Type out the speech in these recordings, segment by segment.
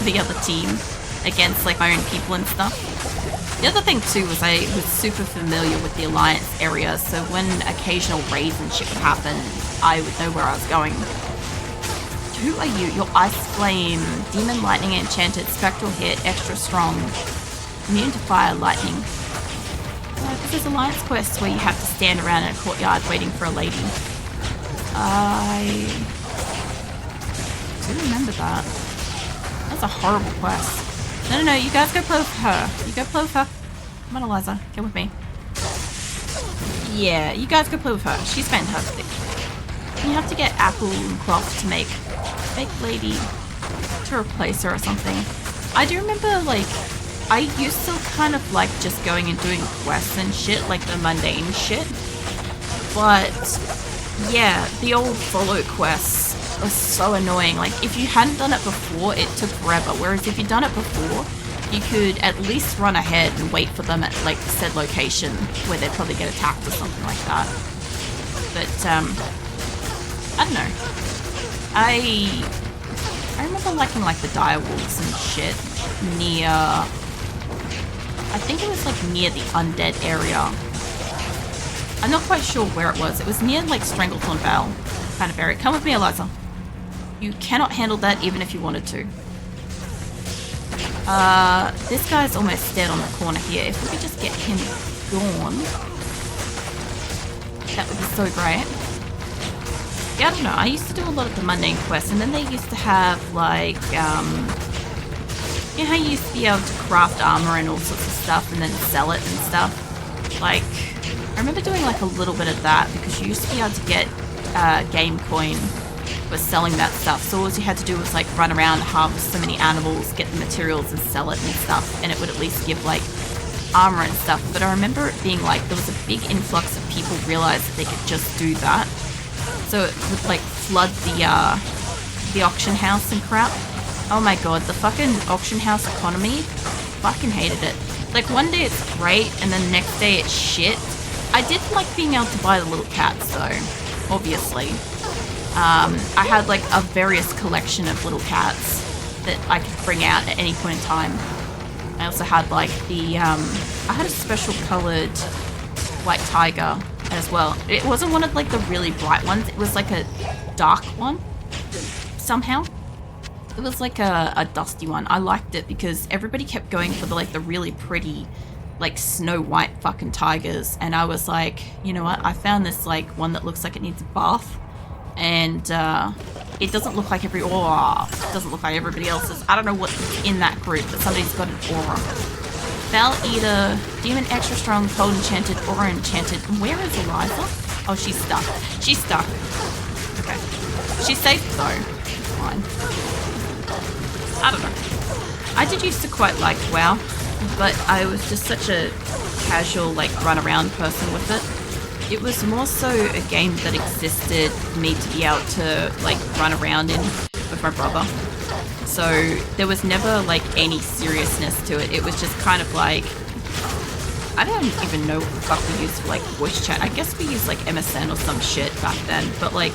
for the other team against like my own people and stuff. The other thing too was I was super familiar with the Alliance area, so when occasional raids and shit would happen, I would know where I was going. Who are you? You're Ice Flame, Demon Lightning Enchanted, Spectral Hit, Extra Strong, Immune to Fire, Lightning. Because there's Alliance quests where you have to stand around in a courtyard waiting for a lady. I do remember that. That's a horrible quest. No, you guys go play with her. You go play with her. Come on, Eliza, get with me. Yeah, you guys go play with her. She's fantastic. You have to get Apple and Cloth to make fake lady to replace her or something. I do remember, like, I used to kind of like just going and doing quests and shit, like the mundane shit. But yeah, the old follow quests are so annoying. Like, if you hadn't done it before, it took forever. Whereas if you'd done it before, you could at least run ahead and wait for them at like said location where they'd probably get attacked or something like that. But I don't know. I remember liking like the direwolves and shit near, I think it was like near the undead area. I'm not quite sure where it was. It was near like Stranglethorn Vale kind of area. Come with me, Eliza. You cannot handle that even if you wanted to. This guy's almost dead on the corner here. If we could just get him gone, that would be so great. Yeah, I don't know. I used to do a lot of the mundane quests, and then they used to have like, you know how you used to be able to craft armor and all sorts of stuff and then sell it and stuff? Like, I remember doing like a little bit of that because you used to be able to get game coin for selling that stuff. So all you had to do was like run around, harvest so many animals, get the materials and sell it and stuff, and it would at least give like armor and stuff. But I remember it being like there was a big influx of people realized that they could just do that. So it would like flood the auction house and crap. Oh my god, the fucking auction house economy, fucking hated it. Like one day it's great and then the next day it's shit. I did like being able to buy the little cats though, obviously. I had like a various collection of little cats that I could bring out at any point in time. I also had like the, I had a special colored white tiger as well. It wasn't one of like the really bright ones, it was like a dark one somehow. It was like a dusty one. I liked it because everybody kept going for the really pretty like Snow White fucking tigers, and I was like, you know what, I found this like one that looks like it needs a bath, and it doesn't look like it doesn't look like everybody else's. I don't know what's in that group, but somebody's got an aura. Foul Eater, Demon Extra Strong, Cold Enchanted, Aura Enchanted. Where is Eliza? Oh, she's stuck. She's stuck. Okay. She's safe though. Fine. I don't know. I did used to quite like WoW, but I was just such a casual, like, run-around person with it. It was more so a game that existed for me to be able to, like, run around in with my brother. So there was never, like, any seriousness to it. It was just kind of like, I don't even know what the fuck we used for, like, voice chat. I guess we used, like, MSN or some shit back then. But, like,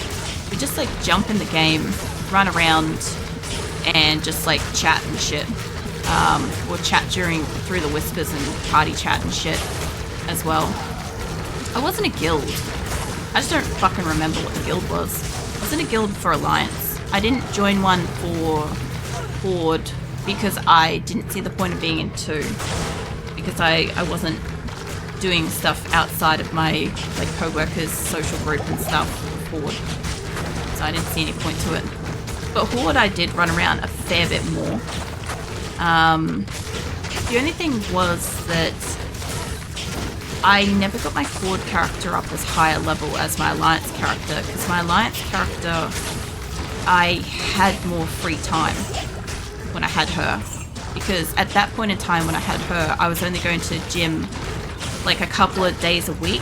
we just, like, jump in the game, run around, and just, like, chat and shit. Or chat through the whispers and party chat and shit as well. I wasn't a guild. I just don't fucking remember what the guild was. I was in a guild for Alliance. I didn't join one for Horde because I didn't see the point of being in two. Because I wasn't doing stuff outside of my like co-workers' social group and stuff with Horde. So I didn't see any point to it. But Horde I did run around a fair bit more. The only thing was that I never got my Horde character up as high a level as my Alliance character, because my Alliance character, I had more free time when I had her. Because at that point in time when I had her, I was only going to gym like a couple of days a week,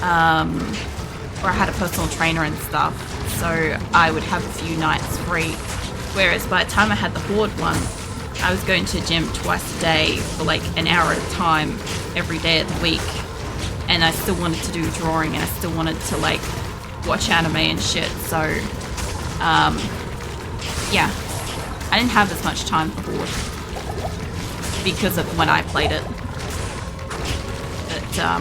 where I had a personal trainer and stuff, so I would have a few nights free. Whereas by the time I had the Horde one, I was going to gym twice a day for like an hour at a time every day of the week, and I still wanted to do drawing and I still wanted to like watch anime and shit. So yeah, I didn't have as much time for Horde because of when I played it. But, I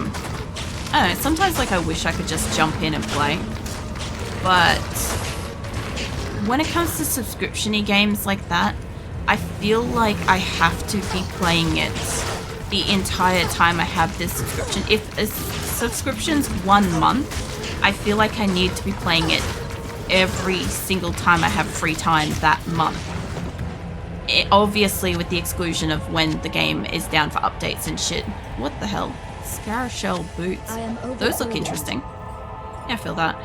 don't know, sometimes, like, I wish I could just jump in and play. But when it comes to subscription-y games like that, I feel like I have to be playing it the entire time I have this subscription. If a subscription's 1 month, I feel like I need to be playing it every single time I have free time that month. Obviously with the exclusion of when the game is down for updates and shit. What the hell? Scarashell boots. Those look interesting. Yeah, I feel that.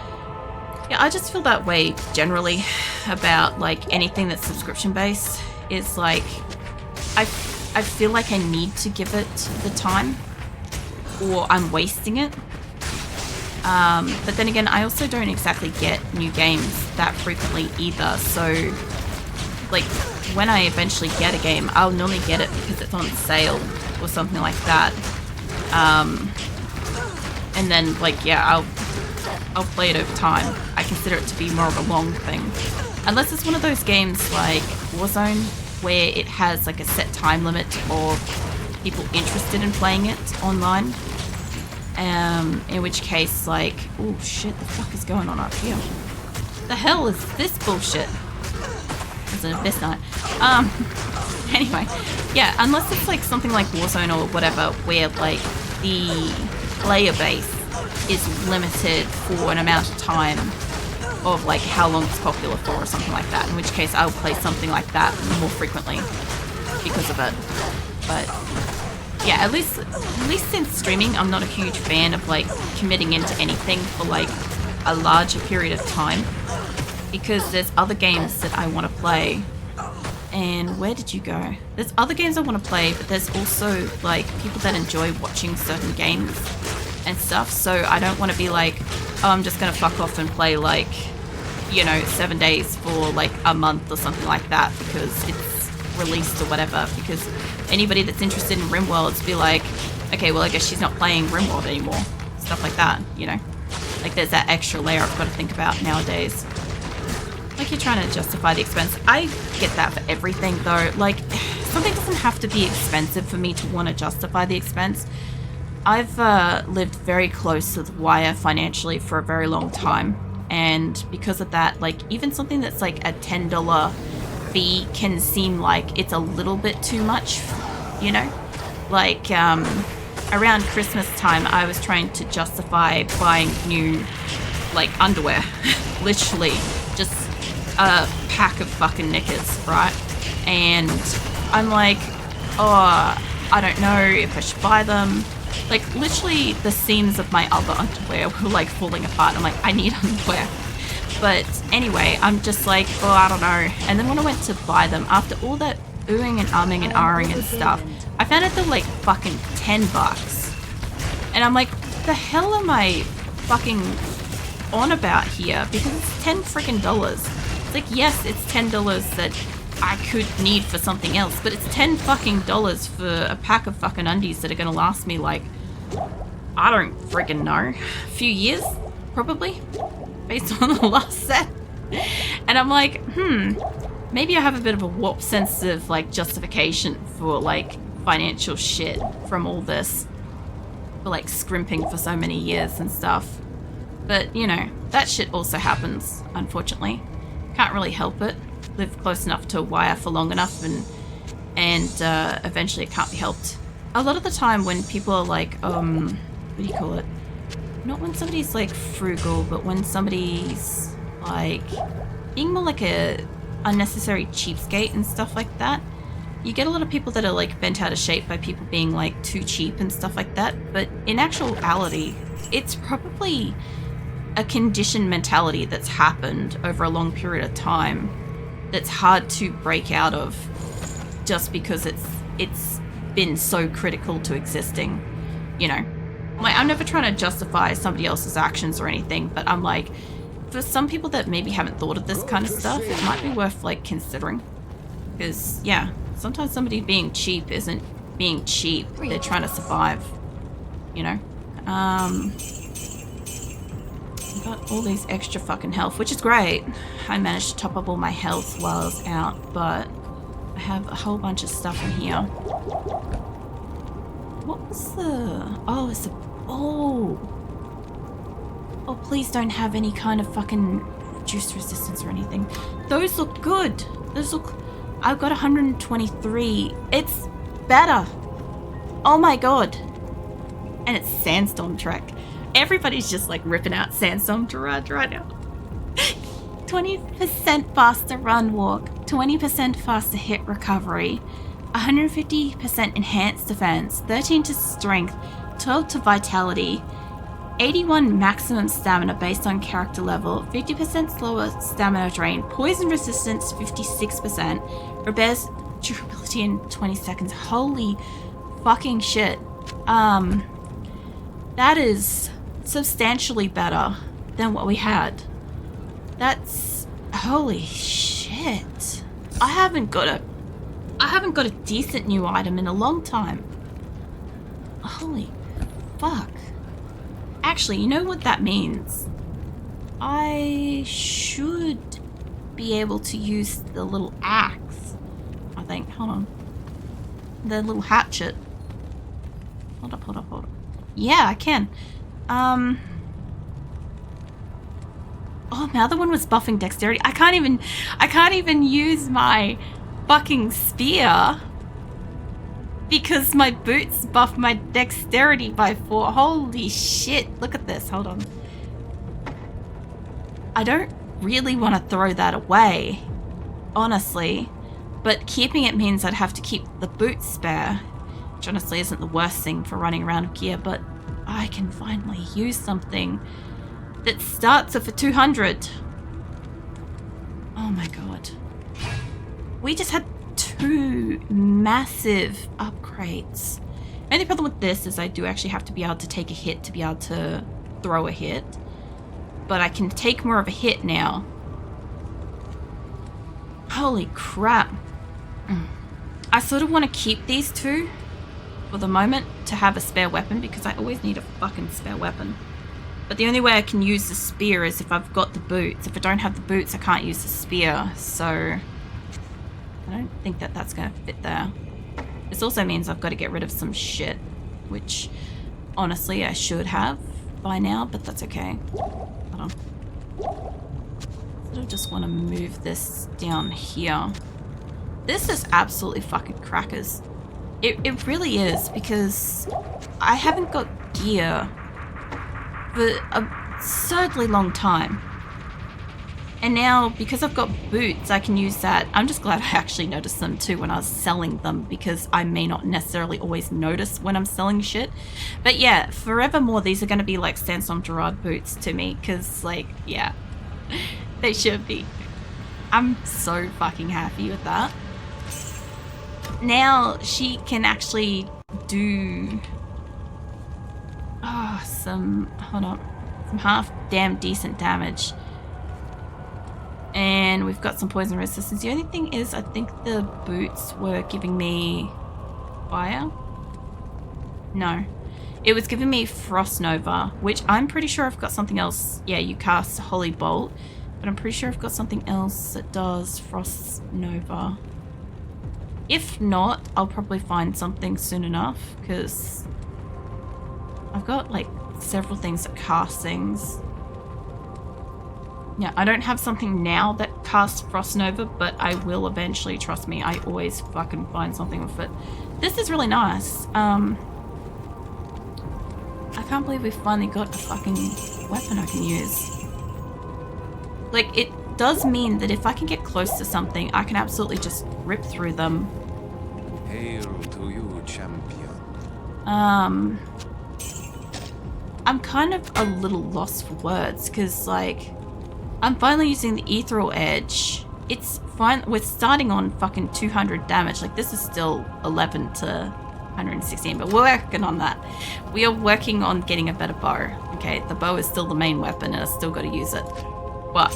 Yeah, I just feel that way generally about like anything that's subscription based. Is like I feel like I need to give it the time or I'm wasting it. But then again, I also don't exactly get new games that frequently either. So like when I eventually get a game, I'll normally get it because it's on sale or something like that. And then like, yeah, I'll play it over time. I consider it to be more of a long thing. Unless it's one of those games like Warzone where it has like a set time limit of people interested in playing it online. In which case like, oh shit, the fuck is going on up here? The hell is this bullshit? It's an abyss night. Anyway, yeah, unless it's like something like Warzone or whatever where like the player base is limited for an amount of time of like how long it's popular for or something like that, in which case I'll play something like that more frequently because of it. But yeah, at least since streaming, I'm not a huge fan of like committing into anything for like a larger period of time because there's other games that I want to play. And where did you go? There's other games I want to play, but there's also like people that enjoy watching certain games and stuff. So I don't want to be like, oh, I'm just going to fuck off and play like, you know, 7 days for like a month or something like that because it's released or whatever. Because anybody that's interested in RimWorlds be like, okay, well, I guess she's not playing RimWorld anymore. Stuff like that, you know. Like there's that extra layer I've got to think about nowadays. Like you're trying to justify the expense. I get that for everything though. Like something doesn't have to be expensive for me to want to justify the expense. I've lived very close with Wire financially for a very long time. And because of that, like even something that's like a $10 fee can seem like it's a little bit too much, you know? Like around Christmas time, I was trying to justify buying new like underwear. Literally just a pack of fucking knickers, right? And I'm like, oh, I don't know if I should buy them. Like literally the seams of my other underwear were like falling apart. I'm like, I need underwear. But anyway, I'm just like, oh, I don't know. And then when I went to buy them, after all that oohing and umming and ahhing and stuff, I found out they're like fucking $10. And I'm like, the hell am I fucking on about here? Because it's $10 freaking dollars. It's like, yes, it's $10 that I could need for something else, but it's $10 fucking dollars for a pack of fucking undies that are gonna last me like, I don't freaking know, a few years, probably, based on the last set. And I'm like, maybe I have a bit of a warped sense of like justification for like financial shit from all this, for like scrimping for so many years and stuff. But you know, that shit also happens, unfortunately. Can't really help it. Live close enough to a Wire for long enough and eventually it can't be helped. A lot of the time when people are like, what do you call it? Not when somebody's like frugal, but when somebody's like being more like a unnecessary cheapskate and stuff like that. You get a lot of people that are like bent out of shape by people being like too cheap and stuff like that. But in actuality, it's probably a conditioned mentality that's happened over a long period of time that's hard to break out of just because it's been so critical to existing, you know. Like, I'm never trying to justify somebody else's actions or anything, but I'm like, for some people that maybe haven't thought of this kind of stuff, it might be worth like considering. Because yeah, sometimes somebody being cheap isn't being cheap, they're trying to survive, you know. Got all these extra fucking health, which is great. I managed to top up all my health while I was out, but I have a whole bunch of stuff in here. What was the... Oh, it's a... Oh! Oh, please don't have any kind of fucking reduced resistance or anything. Those look good. Those look... I've got 123. It's better. Oh my god. And it's Sandstorm Trek. Everybody's just like ripping out Sandstorm Trek right now. 20% faster run walk, 20% faster hit recovery, 150% enhanced defense, 13 to strength, 12 to vitality, 81 maximum stamina based on character level, 50% slower stamina drain, poison resistance 56%, repairs durability in 20 seconds. Holy fucking shit. That is substantially better than what we had. That's... holy shit. I haven't got a decent new item in a long time. Holy fuck. Actually, you know what that means? I should be able to use the little axe. I think. Hold on. The little hatchet. Hold up. Yeah, I can. Oh, my other one was buffing dexterity. I can't even use my fucking spear because my boots buff my dexterity by 4. Holy shit. Look at this. Hold on. I don't really want to throw that away, honestly, but keeping it means I'd have to keep the boots spare, which honestly isn't the worst thing for running around with gear, but I can finally use something that starts with a 200. Oh my god. We just had 2 massive upgrades. The only problem with this is I do actually have to be able to take a hit to be able to throw a hit. But I can take more of a hit now. Holy crap. I sort of want to keep these 2 for the moment to have a spare weapon because I always need a fucking spare weapon. But the only way I can use the spear is if I've got the boots. If I don't have the boots, I can't use the spear. So I don't think that that's going to fit there. This also means I've got to get rid of some shit, which honestly I should have by now, but that's okay. Hold on. I just want to move this down here. This is absolutely fucking crackers. It really is, because I haven't got gear for a absurdly long time. And now, because I've got boots, I can use that. I'm just glad I actually noticed them too when I was selling them, because I may not necessarily always notice when I'm selling shit. But yeah, forevermore, these are going to be like Sandstorm Gerard boots to me, because, like, yeah, they should be. I'm so fucking happy with that. Now she can actually do some half damn decent damage. And we've got some poison resistance. The only thing is, I think the boots were giving me fire. No, it was giving me Frost Nova, which I'm pretty sure I've got something else. Yeah, you cast Holy Bolt, but I'm pretty sure I've got something else that does Frost Nova. If not, I'll probably find something soon enough, because I've got like several things that cast things. Yeah, I don't have something now that casts Frost Nova, but I will eventually. Trust me, I always fucking find something with it. This is really nice. I can't believe we finally got a fucking weapon I can use. Like, it does mean that if I can get close to something, I can absolutely just rip through them. Hail to you, champion. I'm kind of a little lost for words, because, like, I'm finally using the Ethereal Edge. It's fine. We're starting on fucking 200 damage. Like, this is still 11 to 116, but we're working on that. We are working on getting a better bow. Okay, the bow is still the main weapon, and I still got to use it. But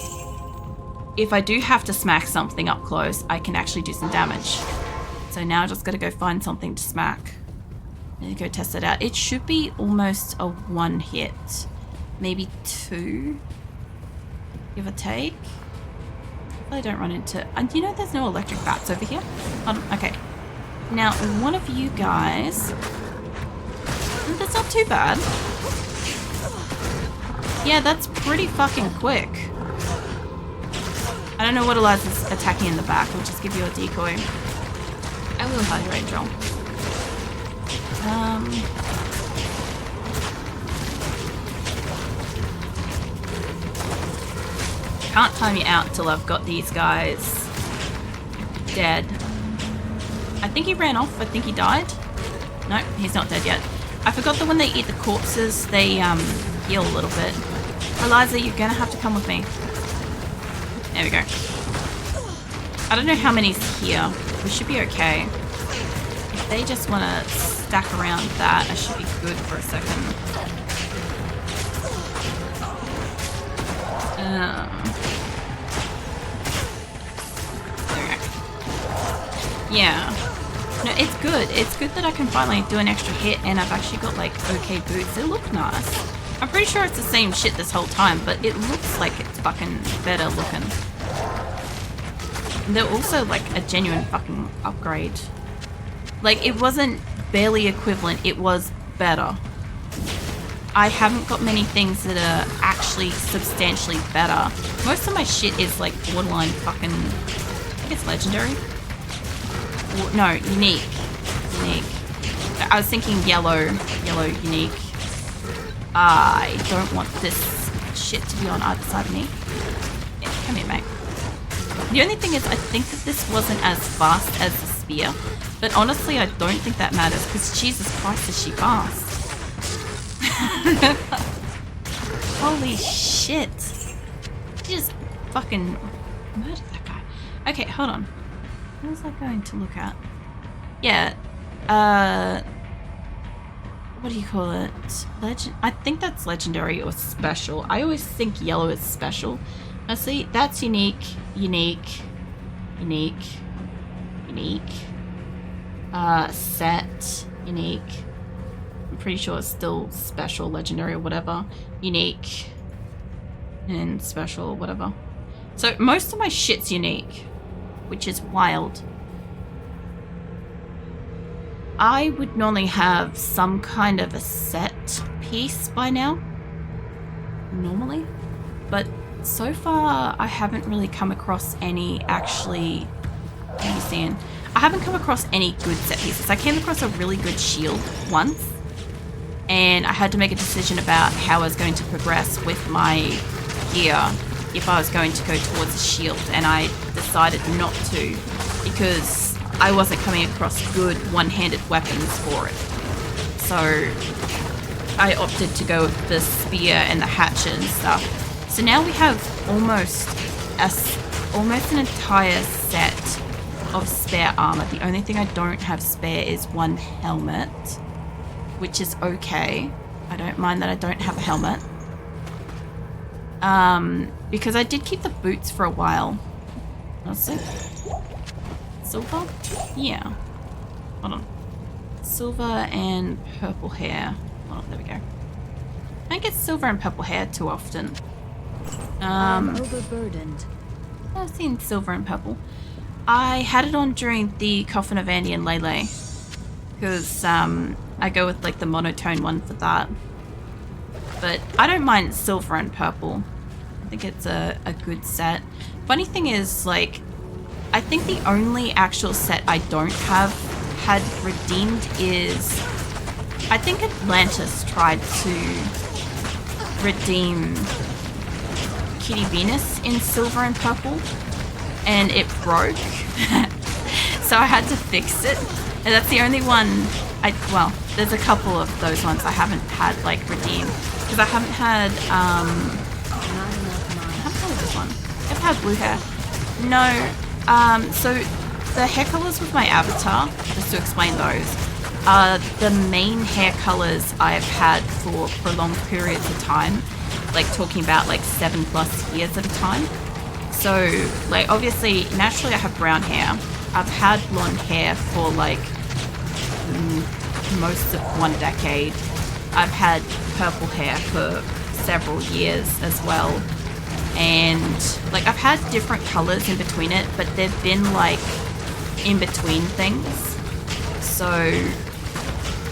if I do have to smack something up close, I can actually do some damage. So now I just got to go find something to smack. And go test it out. It should be almost a 1 hit. Maybe 2. Give or take. If I don't run into... And you know there's no electric bats over here? Okay. Now, one of you guys... That's not too bad. Yeah, that's pretty fucking quick. I don't know what Eliza's attacking in the back. We'll just give you a decoy. I will hydrate, Joel. Can't time you out till I've got these guys dead. I think he ran off. I think he died. No, he's not dead yet. I forgot that when they eat the corpses, they heal a little bit. Eliza, you're gonna have to come with me. There we go. I don't know how many's here. We should be okay. If they just want to stack around that, I should be good for a second. There we go. Yeah. No, it's good. It's good that I can finally do an extra hit, and I've actually got, like, okay boots. They look nice. I'm pretty sure it's the same shit this whole time, but it looks like it's fucking better looking. And they're also, like, a genuine fucking upgrade. Like, it wasn't barely equivalent, it was better. I haven't got many things that are actually substantially better. Most of my shit is, like, borderline fucking... I think it's legendary? Or, no, unique. Unique. I was thinking yellow unique. I don't want this shit to be on either side of me. Yeah, come here, mate. The only thing is, I think that this wasn't as fast as the spear, but honestly, I don't think that matters, because Jesus Christ, is she fast. Holy shit. She just fucking murdered that guy. Okay, hold on. What was I going to look at? Yeah, what do you call it? I think that's legendary or special. I always think yellow is special. Now see, that's unique. Set, unique. I'm pretty sure it's still special, legendary, or whatever. Unique. And special, whatever. So most of my shit's unique, which is wild. I would normally have some kind of a set piece by now. Normally. But so far, I haven't really come across any actually... What are you seeing? I haven't come across any good set pieces. I came across a really good shield once. And I had to make a decision about how I was going to progress with my gear if I was going to go towards a shield. And I decided not to because I wasn't coming across good one-handed weapons for it. So I opted to go with the spear and the hatchet and stuff. So now we have almost an entire set of spare armor. The only thing I don't have spare is one helmet, which is okay. I don't mind that I don't have a helmet. Because I did keep the boots for a while. Let's see. Silver? Yeah. Hold on. Silver and purple hair. Oh, there we go. I don't get silver and purple hair too often. I'm overburdened. I've seen silver and purple. I had it on during the Coffin of Andy and Lele. Because I go with like the monotone one for that. But I don't mind silver and purple. I think it's a good set. Funny thing is, like, I think the only actual set I don't have had redeemed is... I think Atlantis tried to redeem Kitty Venus in silver and purple, and it broke. So I had to fix it. And that's the only one well, there's a couple of those ones I haven't had, like, redeemed. Because I haven't had, I haven't had this one. I've had blue hair. No, so the hair colors with my avatar, just to explain those, are the main hair colors I've had for prolonged periods of time. Like, talking about, like, 7+ years at a time. So, like, obviously, naturally I have brown hair. I've had blonde hair for, like, most of 1 decade. I've had purple hair for several years as well. and like I've had different colors in between it, but they've been like in between things. So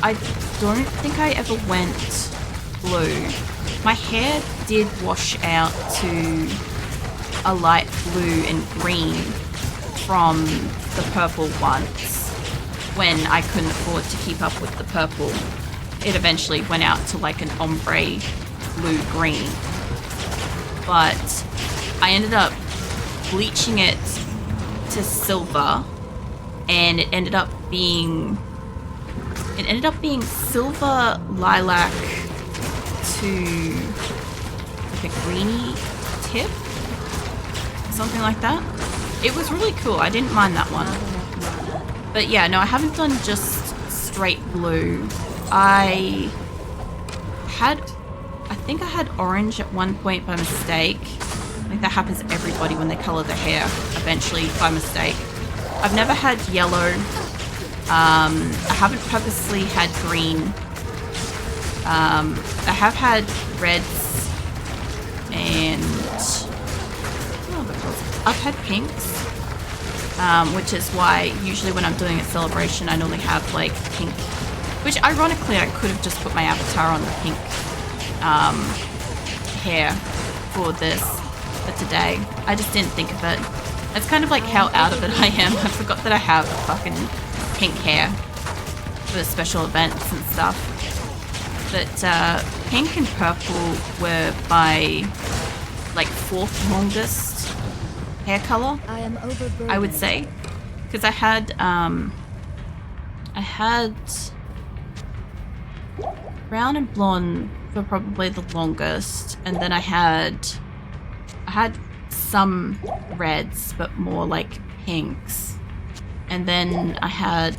I don't think I ever went blue. My hair did wash out to a light blue and green from the purple once when I couldn't afford to keep up with the purple. It eventually went out to like an ombre blue-green. But I ended up bleaching it to silver, and it ended up being silver lilac to like a greeny tip, something like that. It was really cool. I didn't mind that one. But yeah, no, I haven't done just straight blue. I think I had orange at one point by mistake. I think that happens to everybody when they color their hair, eventually by mistake. I've never had yellow. I haven't purposely had green. I have had reds and I've had pinks, which is why usually when I'm doing a celebration I normally have like pink, which ironically I could have just put my avatar on the pink hair for this, but today I just didn't think of it. That's kind of like how out of it I am. I forgot that I have fucking pink hair for special events and stuff. But pink and purple were my like fourth longest hair color, I would say, because I had brown and blonde for probably the longest, and then I had some reds but more like pinks, and then I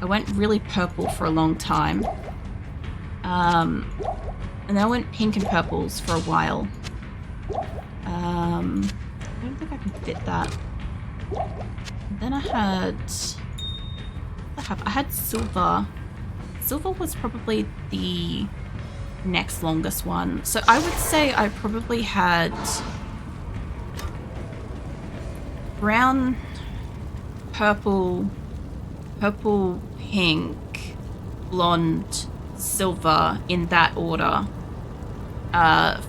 went really purple for a long time, and then I went pink and purples for a while. I don't think I can fit that. And then I had silver. Silver was probably the next longest one. So I would say I probably had brown, purple, pink, blonde, silver in that order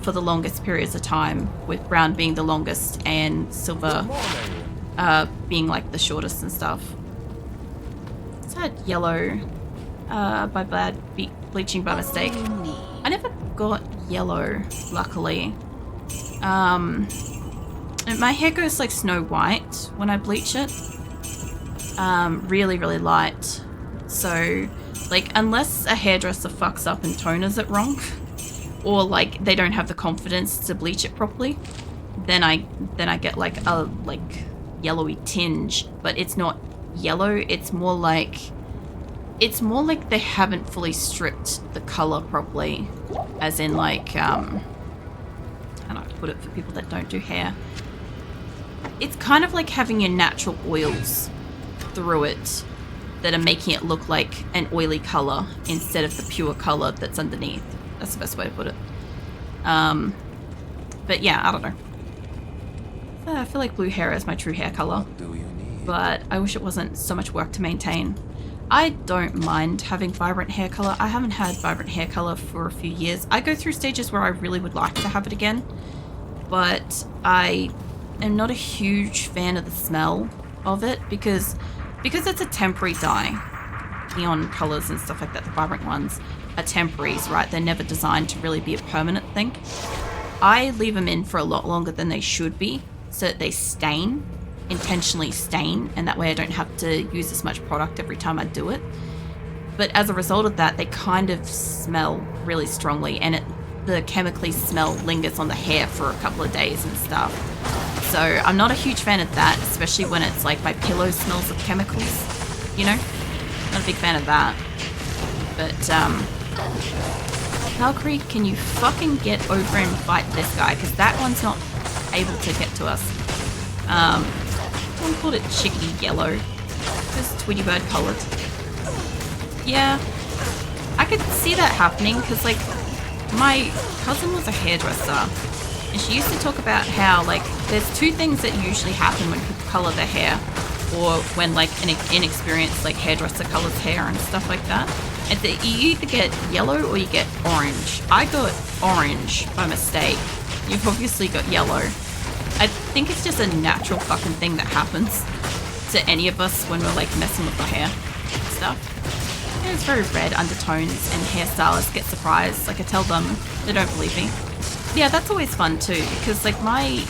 for the longest periods of time, with brown being the longest and silver being like the shortest and stuff. So I had yellow by bad bleaching by mistake. I never got yellow, luckily. And my hair goes like Snow White when I bleach it. Really, really light. So, like, unless a hairdresser fucks up and toners it wrong, or like they don't have the confidence to bleach it properly, then I get like a yellowy tinge. But it's not yellow. It's more like they haven't fully stripped the color properly, as in like how do I put it for people that don't do hair? It's kind of like having your natural oils through it that are making it look like an oily color instead of the pure color that's underneath. That's the best way to put it. But yeah, I don't know. I feel like blue hair is my true hair color, but I wish it wasn't so much work to maintain. I don't mind having vibrant hair color. I haven't had vibrant hair color for a few years. I go through stages where I really would like to have it again, but I am not a huge fan of the smell of it because it's a temporary dye. Neon colors and stuff like that, the vibrant ones, are temporaries, right? They're never designed to really be a permanent thing. I leave them in for a lot longer than they should be so that they intentionally stain, and that way I don't have to use as much product every time I do it. But as a result of that, they kind of smell really strongly, and the chemically smell lingers on the hair for a couple of days and stuff. So I'm not a huge fan of that, especially when it's like my pillow smells of chemicals, you know? Not a big fan of that. But Valkyrie, can you fucking get over and fight this guy? Because that one's not able to get to us. Someone called it chickadee yellow. Just Tweety Bird colored. Yeah, I could see that happening because, like, my cousin was a hairdresser And she used to talk about how, like, there's two things that usually happen when people color their hair, or when, like, an inexperienced, like, hairdresser colors hair and stuff like that. And that you either get yellow or you get orange. I got orange by mistake. You've obviously got yellow. I think it's just a natural fucking thing that happens to any of us when we're, like, messing with our hair and stuff. And it's very red undertones, and hairstylists get surprised. Like, I tell them, they don't believe me. Yeah, that's always fun too, because, like, my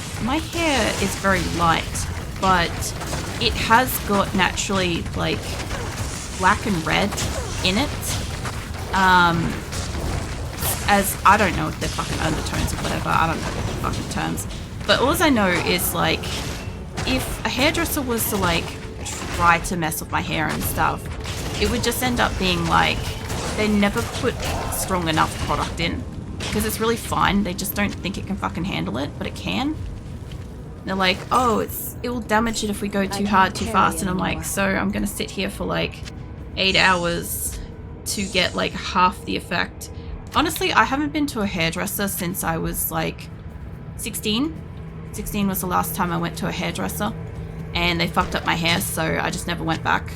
hair is very light, but it has got naturally, like, black and red in it. As I don't know if they're fucking undertones or whatever. I don't know the fucking terms. But all I know is, like, if a hairdresser was to, like, try to mess with my hair and stuff, it would just end up being like they never put strong enough product in, because it's really fine. They just don't think it can fucking handle it, but it can. They're like, oh, it will damage it if we go too hard, too fast. And I'm like, so I'm gonna sit here for like 8 hours to get like half the effect. Honestly, I haven't been to a hairdresser since I was like 16. 16 was the last time I went to a hairdresser, and they fucked up my hair, so I just never went back.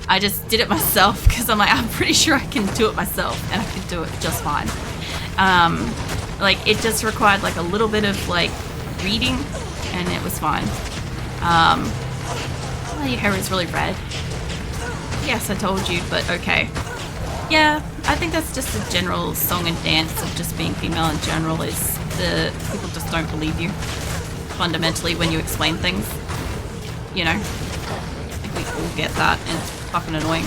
I just did it myself because I'm like, I'm pretty sure I can do it myself, and I can do it just fine. Like, it just required like a little bit of like reading, and it was fine. Oh, your hair is really red. Yes, I told you, but okay. Yeah, I think that's just a general song and dance of just being female in general, is the people just don't believe you fundamentally when you explain things. You know? I think we all get that, and it's fucking annoying.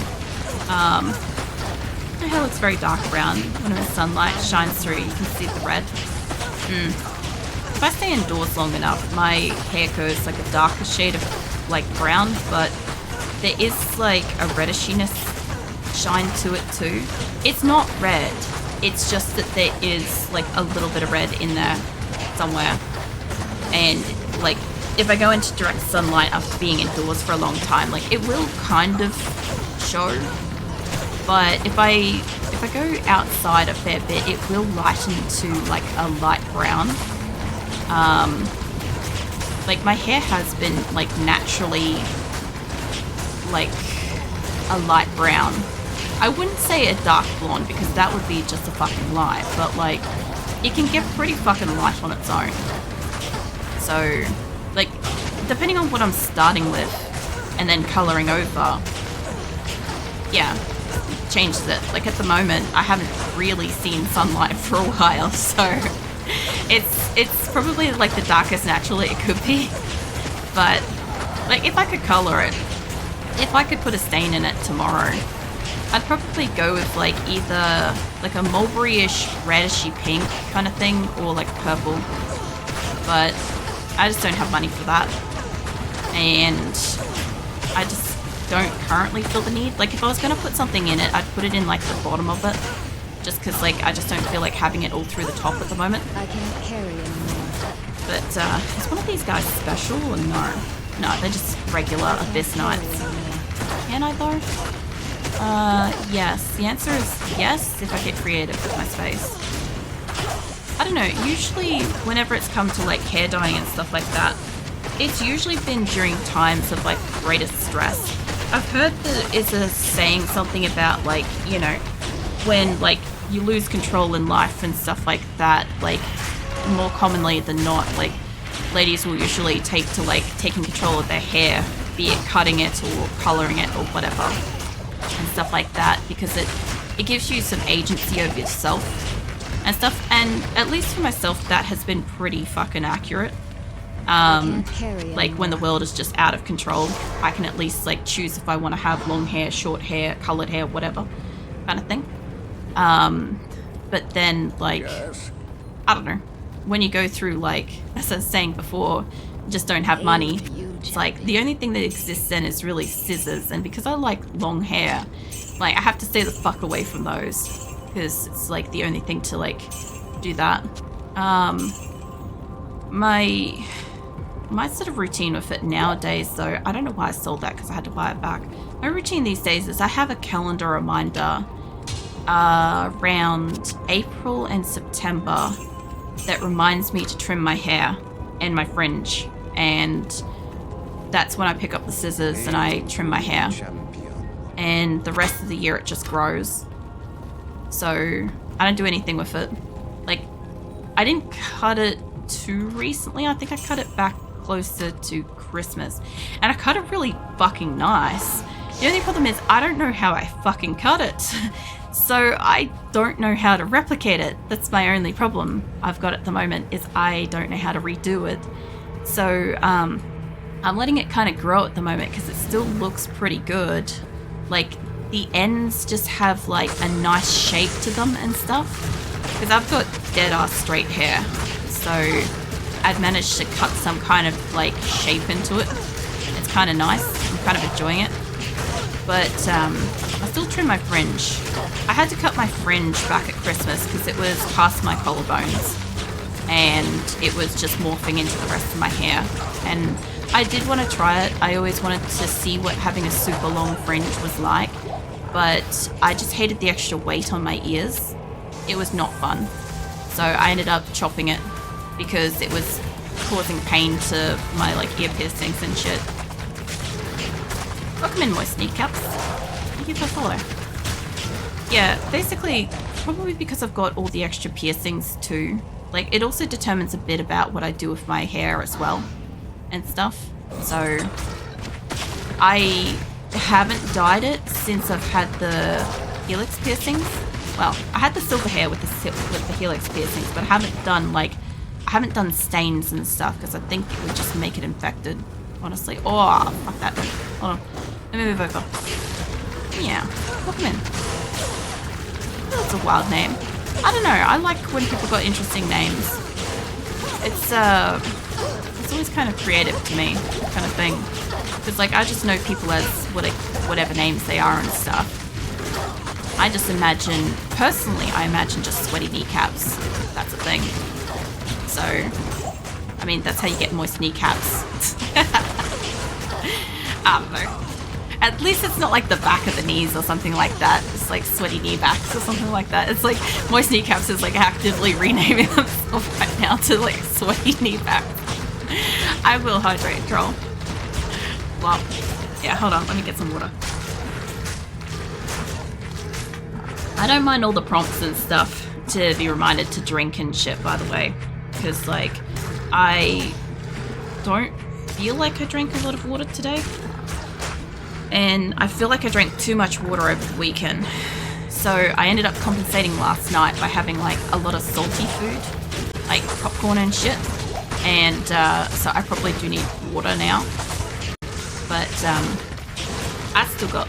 My hair looks very dark brown. When the sunlight shines through, you can see the red. If I stay indoors long enough, my hair goes like a darker shade of like brown, but there is like a reddishiness shine to it too. It's not red, it's just that there is like a little bit of red in there somewhere. And like, if I go into direct sunlight after being indoors for a long time, like it will kind of show. But if I go outside a fair bit, it will lighten to like a light brown. Like my hair has been like naturally like a light brown. I wouldn't say a dark blonde because that would be just a fucking lie, but like it can get pretty fucking light on its own. So like, depending on what I'm starting with and then colouring over, yeah, changes it. Like at the moment, I haven't really seen sunlight for a while, so it's probably like the darkest naturally it could be. But like, if I could colour it, if I could put a stain in it tomorrow, I'd probably go with like either like a mulberry-ish reddishy pink kind of thing, or like purple. But I just don't have money for that, and I just don't currently feel the need. Like if I was going to put something in it, I'd put it in like the bottom of it, just because like I just don't feel like having it all through the top at the moment. I can't carry anymore. But is one of these guys special or no? No, they're just regular Abyss Knights. Can I though? Yes. The answer is yes, if I get creative with my space. I don't know, usually whenever it's come to like hair dyeing and stuff like that, it's usually been during times of like greatest stress. I've heard that it's a saying something about like, you know, when like you lose control in life and stuff like that, like more commonly than not, like ladies will usually take to like taking control of their hair, be it cutting it or colouring it or whatever and stuff like that, because it gives you some agency over yourself and stuff. And at least for myself, that has been pretty fucking accurate. Like when the world is just out of control, I can at least like choose if I want to have long hair, short hair, coloured hair, whatever kind of thing. But then like, Yes. I don't know, when you go through like, as I was saying before, just don't have money, it's like the only thing that exists then is really scissors. And because I like long hair, like I have to stay the fuck away from those, because it's like the only thing to like do that. My sort of routine with it nowadays though, I don't know why I sold that because I had to buy it back. My routine these days is I have a calendar reminder around April and September that reminds me to trim my hair and my fringe, and that's when I pick up the scissors and I trim my hair. And the rest of the year it just grows. So I don't do anything with it. Like, I didn't cut it too recently. I think I cut it back closer to Christmas. And I cut it really fucking nice. The only problem is I don't know how I fucking cut it. So I don't know how to replicate it. That's my only problem I've got at the moment, is I don't know how to redo it. So I'm letting it kind of grow at the moment because it still looks pretty good. Like, the ends just have like a nice shape to them and stuff. Because I've got dead ass straight hair. So I've managed to cut some kind of like shape into it. It's kind of nice. I'm kind of enjoying it. But I still trim my fringe. I had to cut my fringe back at Christmas because it was past my collarbones. And it was just morphing into the rest of my hair. And I did want to try it. I always wanted to see what having a super long fringe was like. But I just hated the extra weight on my ears. It was not fun. So I ended up chopping it because it was causing pain to my like ear piercings and shit. Welcome in, Moist Kneecaps. Thank you for follow. Yeah, basically, probably because I've got all the extra piercings too. Like, it also determines a bit about what I do with my hair as well and stuff. So I haven't dyed it since I've had the helix piercings. Well, I had the silver hair with the helix piercings, but I haven't done stains and stuff because I think it would just make it infected, honestly. Oh, fuck that. Hold on. Let me move over. Yeah, welcome in. That's a wild name. I don't know. I like when people got interesting names. It's always kind of creative to me, kind of thing. Because like I just know people as whatever names they are and stuff. I just imagine, personally, I imagine just sweaty kneecaps. That's a thing. So, I mean, that's how you get moist kneecaps. I don't know. At least it's not like the back of the knees or something like that. It's like sweaty knee backs or something like that. It's like moist kneecaps is like actively renaming themselves right now to like sweaty knee backs. I will hydrate, troll. Well, yeah, hold on. Let me get some water. I don't mind all the prompts and stuff to be reminded to drink and shit, by the way. Because, like, I don't feel like I drank a lot of water today. And I feel like I drank too much water over the weekend. So I ended up compensating last night by having, like, a lot of salty food. Like popcorn and shit. And so I probably do need water now. But I still got